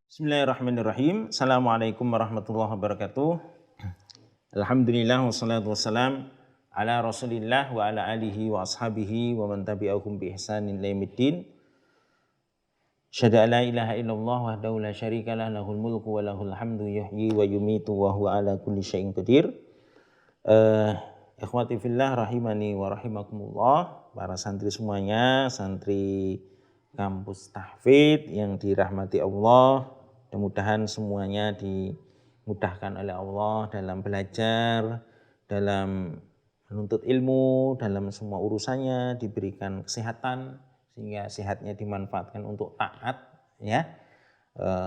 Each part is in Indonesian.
Bismillahirrahmanirrahim. Assalamualaikum warahmatullahi wabarakatuh. Alhamdulillah wassalatu wassalam ala Rasulillah wa ala alihi wa ashabihi wa man tabi'ahum bi ihsanin ila yaumiddin. Syahadu an la ilaha illallah wahdahu la syarika lah, lahul mulku wa lahul hamdu yuhyi wa yumitu wa huwa ala kulli syai'in qadir. Ikhwati fillah rahimani wa rahimakumullah, para santri semuanya, santri kampus Tahfidz yang dirahmati Allah. Mudah-mudahan semuanya dimudahkan oleh Allah dalam belajar, dalam menuntut ilmu, dalam semua urusannya, diberikan kesehatan sehingga sehatnya dimanfaatkan untuk taat, ya.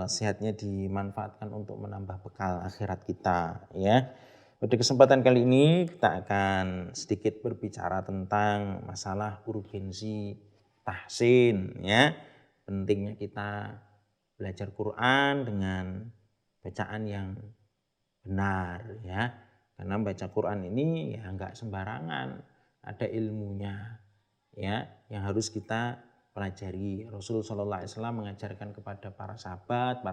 Sehatnya dimanfaatkan untuk menambah bekal akhirat kita, ya. Pada kesempatan kali ini kita akan sedikit berbicara tentang masalah urgensi tahsin, ya. Pentingnya kita belajar Quran dengan bacaan yang benar, ya. Karena baca Quran ini ya enggak sembarangan, ada ilmunya, ya, yang harus kita pelajari. Rasul sallallahu alaihi wasallam mengajarkan kepada para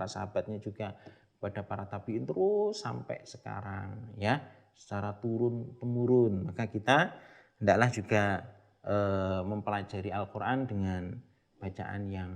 sahabatnya juga kepada para tabi'in terus sampai sekarang, ya, secara turun temurun. Maka kita hendaklah juga mempelajari Al-Qur'an dengan bacaan yang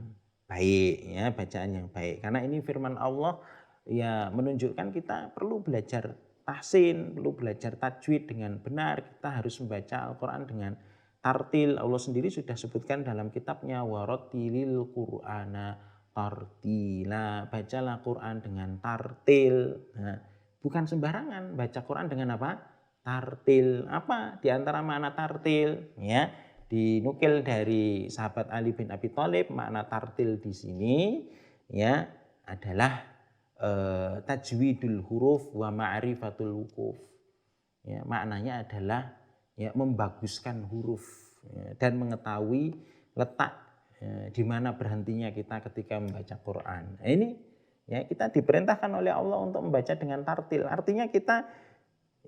baik, ya, bacaan yang baik. Karena ini firman Allah ya menunjukkan kita perlu belajar tahsin, perlu belajar tajwid dengan benar. Kita harus membaca Al-Qur'an dengan tartil. Allah sendiri sudah sebutkan dalam kitabnya warattilil Qur'ana tartila. Bacalah Quran dengan tartil. Nah, bukan sembarangan baca Quran dengan apa? Tartil. Apa di antara makna tartil? Ya, dinukil dari sahabat Ali bin Abi Thalib, makna tartil di sini ya adalah tajwidul huruf wa ma'rifatul wukuf. Ya, maknanya adalah ya membaguskan huruf, ya, dan mengetahui letak di mana berhentinya kita ketika membaca Quran. Nah, ini ya kita diperintahkan oleh Allah untuk membaca dengan tartil. Artinya kita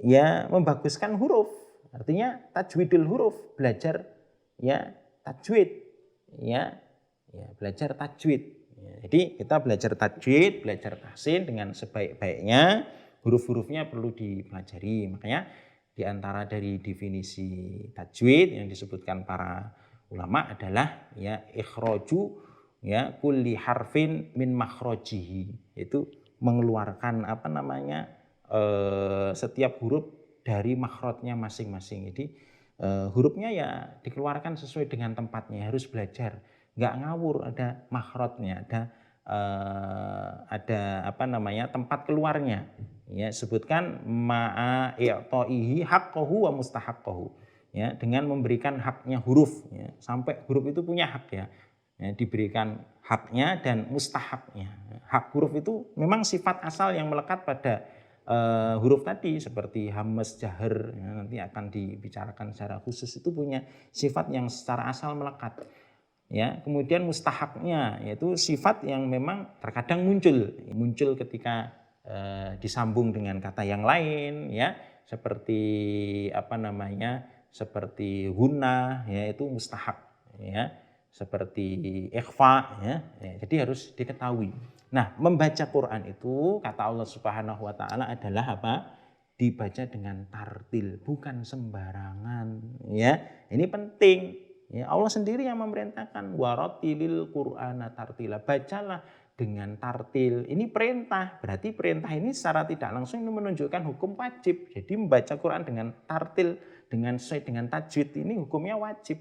ya membaguskan huruf. Artinya tajwidul huruf, belajar ya tajwid, ya belajar tajwid. Ya, jadi kita belajar tajwid, belajar tahsin dengan sebaik-baiknya. Huruf-hurufnya perlu dipelajari. Makanya di antara dari definisi tajwid yang disebutkan para ulama adalah ya ikhraju ya kulli harfin min makhrajihi, itu mengeluarkan setiap huruf dari makhrajnya masing-masing. Jadi hurufnya ya dikeluarkan sesuai dengan tempatnya, harus belajar, nggak ngawur, ada makhrajnya, ada tempat keluarnya. Ya, sebutkan ma'a i'ta'ihi haqqahu wa mustahaqqahu. Ya, dengan memberikan haknya huruf, ya, sampai huruf itu punya hak, ya. Ya, diberikan haknya dan mustahaknya. Hak huruf itu memang sifat asal yang melekat pada huruf tadi, seperti hamzah, jahar, ya, nanti akan dibicarakan secara khusus, itu punya sifat yang secara asal melekat. Ya, kemudian mustahaknya yaitu sifat yang memang terkadang muncul ketika disambung dengan kata yang lain, ya, seperti seperti gunnah, yaitu mustahak, ya, seperti ikhfa, ya. Jadi harus diketahui. Nah, membaca Quran itu kata Allah Subhanahu wa taala adalah apa? Dibaca dengan tartil, bukan sembarangan, ya. Ini penting. Ya, Allah sendiri yang memerintahkan warattilil Qur'ana tartila. Bacalah dengan tartil. Ini perintah. Berarti perintah ini secara tidak langsung ini menunjukkan hukum wajib. Jadi membaca Quran dengan tartil, dengan sesuai dengan tajwid, ini hukumnya wajib.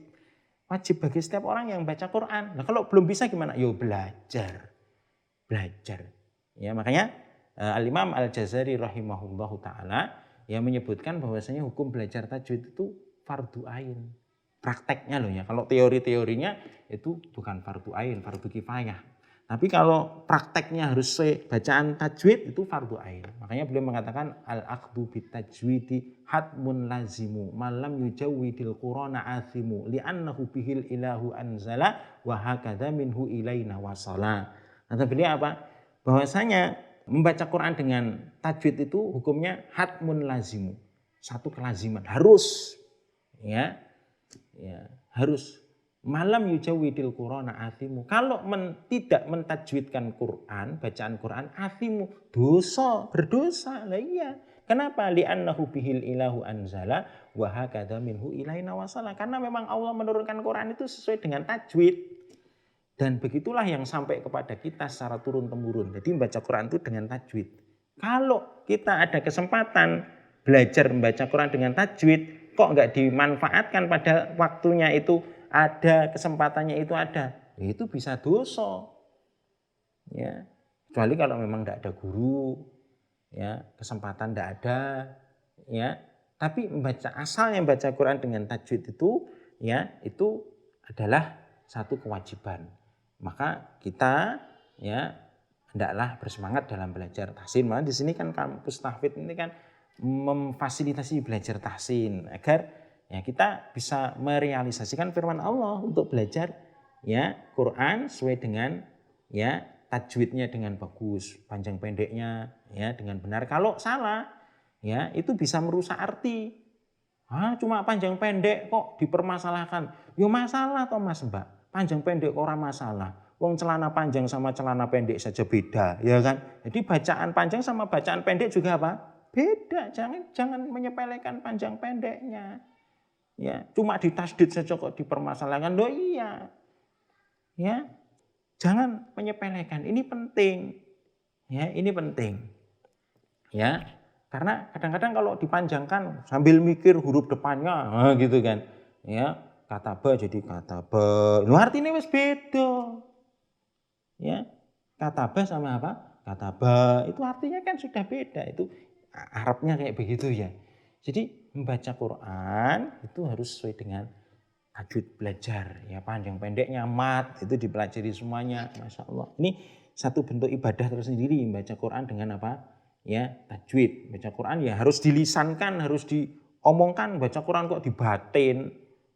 Wajib bagi setiap orang yang baca Quran. Nah, kalau belum bisa gimana? Yo belajar. Ya, makanya Al-Imam Al-Jazari rahimahullahu taala yang menyebutkan bahwasanya hukum belajar tajwid itu fardu ain. Prakteknya loh, ya. Kalau teori-teorinya itu bukan fardu ain, fardu kifayah. Tapi kalau prakteknya harus bacaan tajwid itu fardu ain. Makanya beliau mengatakan al-aqdu bit tajwidi hatmun lazimu malam yujawwidil qur'ana athimu li'annahu bihil ilahu anzala wa hakadha minhu ilaina wasala. Kata beliau apa? Bahwasanya membaca Quran dengan tajwid itu hukumnya hatmun lazimu. Satu kelaziman, harus, ya. Ya, harus Malam yujawidil Qur'ana athimu. Kalau tidak mentajwidkan Quran, bacaan Quran, athimu, dosa, berdosa. Lah iya. Kenapa? Li'annahu bihil ilahu anzala wa hakadha minhu ilaina wasala. Karena memang Allah menurunkan Quran itu sesuai dengan tajwid. Dan begitulah yang sampai kepada kita secara turun-temurun. Jadi membaca Quran itu dengan tajwid. Kalau kita ada kesempatan belajar membaca Quran dengan tajwid, kok nggak dimanfaatkan pada waktunya itu ada, kesempatannya itu ada, itu bisa dosa. Ya, kecuali kalau memang tidak ada guru, ya, kesempatan tidak ada, ya. Tapi asalnya membaca Quran dengan tajwid itu, ya, itu adalah satu kewajiban. Maka kita, ya, hendaklah bersemangat dalam belajar tahsin. Malah di sini kan kampus tahfidz ini kan memfasilitasi belajar tahsin agar ya kita bisa merealisasikan firman Allah untuk belajar ya Quran sesuai dengan ya tajwidnya dengan bagus, panjang pendeknya ya dengan benar. Kalau salah ya itu bisa merusak arti. Cuma panjang pendek kok dipermasalahkan. Yo masalah toh Mas Mbak. Panjang pendek orang masalah. Wong celana panjang sama celana pendek saja beda, ya kan? Jadi bacaan panjang sama bacaan pendek juga apa? Beda. Jangan menyepelekan panjang pendeknya. Ya, cuma ditasdid saja kok dipermasalahkan. Loh iya. Ya. Jangan menyepelekan. Ini penting. Ya, ini penting. Ya. Karena kadang-kadang kalau dipanjangkan sambil mikir huruf depannya, gitu kan. Ya, kata ba jadi kata ba. Lu artinya wis beda. Ya. Kata ba sama apa? Kata ba. Itu artinya kan sudah beda. Itu Arabnya kayak begitu ya. Jadi membaca Quran itu harus sesuai dengan tajwid belajar. Ya panjang pendeknya, mat, itu dipelajari semuanya. Masya Allah. Ini satu bentuk ibadah tersendiri membaca Quran dengan apa? Ya tajwid. Baca Quran ya harus dilisankan, harus diomongkan. Baca Quran kok dibatin.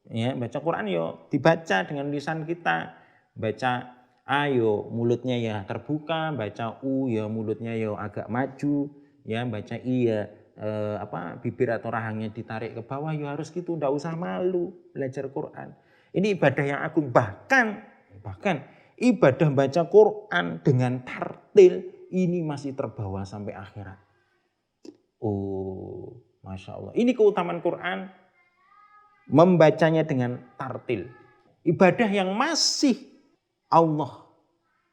Ya baca Quran ya dibaca dengan lisan kita. Baca ayo mulutnya ya terbuka, baca u ya mulutnya ya agak maju, ya baca iya bibir atau rahangnya ditarik ke bawah, ya harus gitu, ndak usah malu belajar Quran. Ini ibadah yang agung, bahkan ibadah baca Quran dengan tartil ini masih terbawa sampai akhirat. Oh, Masya Allah. Ini keutamaan Quran membacanya dengan tartil. Ibadah yang masih Allah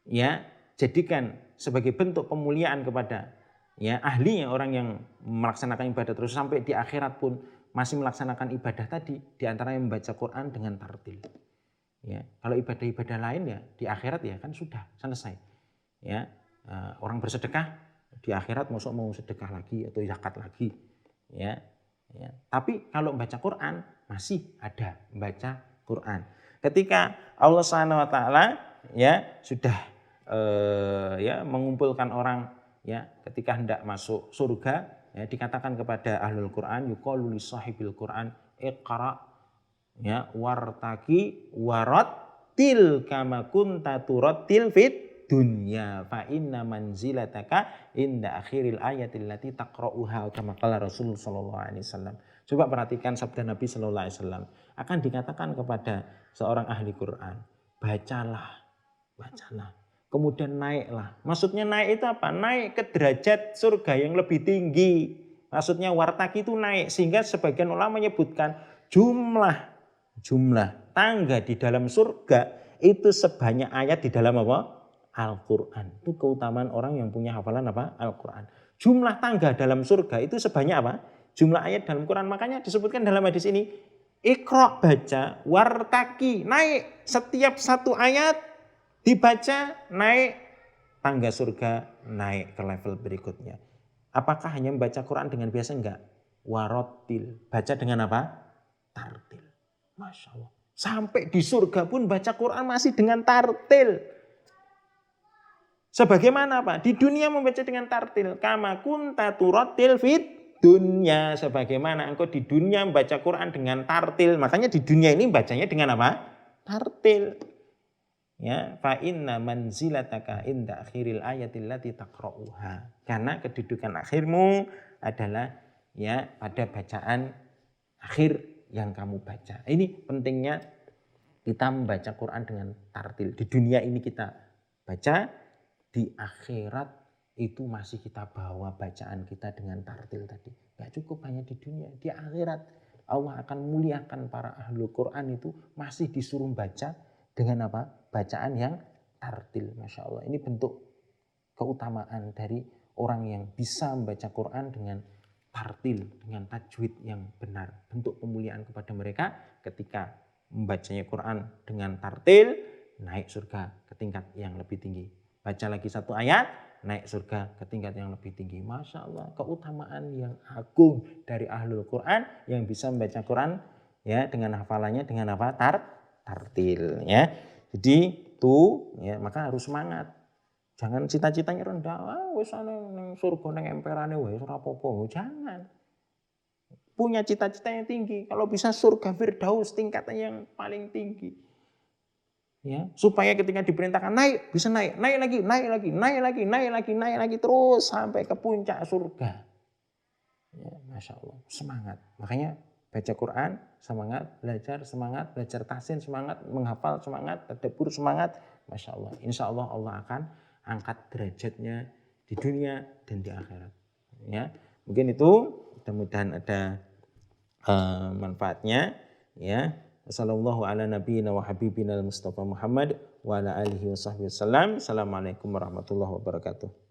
ya jadikan sebagai bentuk pemuliaan kepada ya ahlinya orang yang melaksanakan ibadah terus sampai di akhirat pun masih melaksanakan ibadah tadi, di antaranya membaca Quran dengan tartil. Ya, kalau ibadah-ibadah lain ya di akhirat ya kan sudah selesai. Ya, orang bersedekah di akhirat mau sedekah lagi atau zakat lagi. Ya. Tapi kalau membaca Quran masih ada membaca Quran. Ketika Allah SWT ya sudah ya mengumpulkan orang ya ketika hendak masuk surga ya dikatakan kepada ahlul Quran yuqalu li sahibil Quran iqra ya wartaqi warattil kama kunta turattil fit dunya fa inna manzilataka inda akhiril ayatil lati taqra'uha kama qala Rasul sallallahu alaihi wasallam. Coba perhatikan sabda Nabi sallallahu alaihi wasallam. Akan dikatakan kepada seorang ahli Quran, bacalah. Kemudian naiklah. Maksudnya naik itu apa? Naik ke derajat surga yang lebih tinggi. Maksudnya wartaki itu naik. Sehingga sebagian ulama menyebutkan jumlah tangga di dalam surga itu sebanyak ayat di dalam apa? Al-Quran. Itu keutamaan orang yang punya hafalan apa? Al-Quran. Jumlah tangga dalam surga itu sebanyak apa? Jumlah ayat dalam Quran. Makanya disebutkan dalam hadis ini, Iqra baca, wartaki naik. Setiap satu ayat dibaca naik tangga surga, naik ke level berikutnya. Apakah hanya membaca Quran dengan biasa? Enggak. Warotil. Baca dengan apa? Tartil. Masya Allah. Sampai di surga pun baca Quran masih dengan tartil. Sebagaimana apa? Di dunia membaca dengan tartil. Kama kunta turatil fit dunya. Sebagaimana engkau di dunia membaca Quran dengan tartil. Makanya di dunia ini bacanya dengan apa? Tartil. Ya, fa inna manzilataka inda akhiril ayatil lati taqra'uha. Karena kedudukan akhirmu adalah ya pada bacaan akhir yang kamu baca. Ini pentingnya kita membaca Quran dengan tartil. Di dunia ini kita baca, di akhirat itu masih kita bawa bacaan kita dengan tartil tadi. Gak cukup hanya di dunia, di akhirat Allah akan muliakan para ahlul Quran itu masih disuruh baca dengan apa? Bacaan yang tartil. Masya Allah. Ini bentuk keutamaan dari orang yang bisa membaca Quran dengan tartil, dengan tajwid yang benar. Bentuk pemuliaan kepada mereka ketika membacanya Quran dengan tartil, naik surga ke tingkat yang lebih tinggi. Baca lagi satu ayat, naik surga ke tingkat yang lebih tinggi. Masya Allah, keutamaan yang agung dari ahlul Quran yang bisa membaca Quran ya dengan hafalannya dengan apa? Tartil ya. Jadi itu ya, maka harus semangat. Jangan cita-citanya rendah. Wis nang surga nang emperane wae ora apa-apa. Jangan. Punya cita-cita yang tinggi. Kalau bisa surga Firdaus tingkatnya yang paling tinggi. Ya, supaya ketika diperintahkan naik, bisa naik lagi, naik lagi terus sampai ke puncak surga. Ya, Masya Allah, semangat. Makanya baca Quran semangat, belajar tahsin semangat, menghafal semangat, tadabbur semangat. Masya Allah, insya Allah Allah akan angkat derajatnya di dunia dan di akhirat. Ya, mungkin itu mudah-mudahan ada manfaatnya. Ya. Wassallallahu ala nabiyyina wa habibina al-Mustafa Muhammad wa ala alihi wa sahbihi wasallam. Assalamualaikum warahmatullahi wabarakatuh.